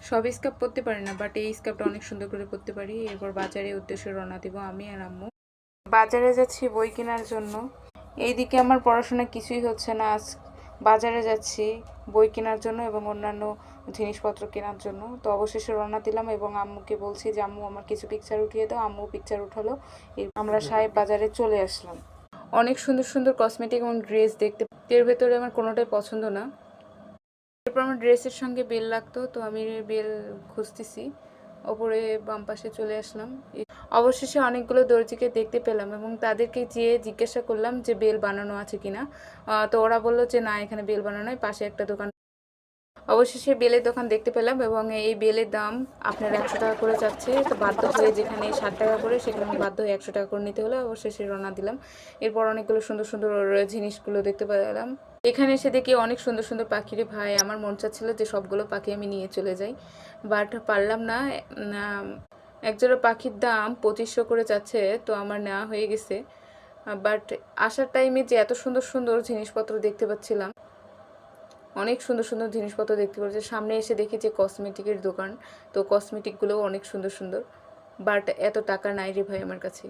সব স্কার্ফ পরতে পারি না, বাট এই স্কার্ফটা অনেক সুন্দর করে পরতে পারি। এরপর বাজারে উদ্দেশ্যে রওনা দিব আমি আর আম্মু। বাজারে যাচ্ছি বই কেনার জন্য। এইদিকে আমার পড়াশোনা কিছুই হচ্ছে না, আজ বাজারে যাচ্ছি বই কেনার জন্য এবং অন্যান্য জিনিসপত্র কেনার জন্য। তো অবশেষে রওনা দিলাম এবং আম্মুকে বলছি যে আম্মু আমার কিছু পিকচার উঠিয়ে দাও। আম্মু পিকচার উঠালো। আমরা সাহেব বাজারে চলে আসলাম। অনেক সুন্দর সুন্দর কসমেটিক এবং ড্রেস দেখতে, এর ভেতরে আমার কোনোটাই পছন্দ না। এরপর আমার ড্রেসের সঙ্গে বেল লাগতো, তো আমি বেল খুঁজতেছি। ওপরে বাম পাশে চলে আসলাম। অবশেষে অনেকগুলো দর্জিকে দেখতে পেলাম এবং তাদেরকে যেয়ে জিজ্ঞাসা করলাম যে বেল বানানো আছে কিনা। তো ওরা বললো যে না, এখানে বেল বানানো নয়, পাশে একটা দোকান। অবশেষে বেলের দোকান দেখতে পেলাম এবং এই বেলের দাম আপনার 100 টাকা করে চাচ্ছে। তো বাধ্য হয়ে, যেখানে 60 টাকা করে সেখানে আমি বাধ্য হয়ে 100 টাকা করে নিতে হলো। অবশেষে রওনা দিলাম। এরপর অনেকগুলো সুন্দর সুন্দর জিনিসগুলো দেখতে পেলাম। এখানে এসে দেখি অনেক সুন্দর সুন্দর পাখির ভাই, আমার মন চাচ্ছিল যে সবগুলো পাখি আমি নিয়ে চলে যাই, বাট পারলাম না। একজোড়া পাখির দাম 2500 করে যাচ্ছে, তো আমার নেওয়া হয়ে গেছে। বাট আসার টাইমে যে এত সুন্দর সুন্দর জিনিসপত্র দেখতে পাচ্ছিলাম, অনেক সুন্দর সুন্দর জিনিসপত্র দেখতে পাচ্ছি। সামনে এসে দেখি যে কসমেটিকের দোকান, তো কসমেটিকগুলোও অনেক সুন্দর সুন্দর, বাট এত টাকা নাই রে ভাই আমার কাছে।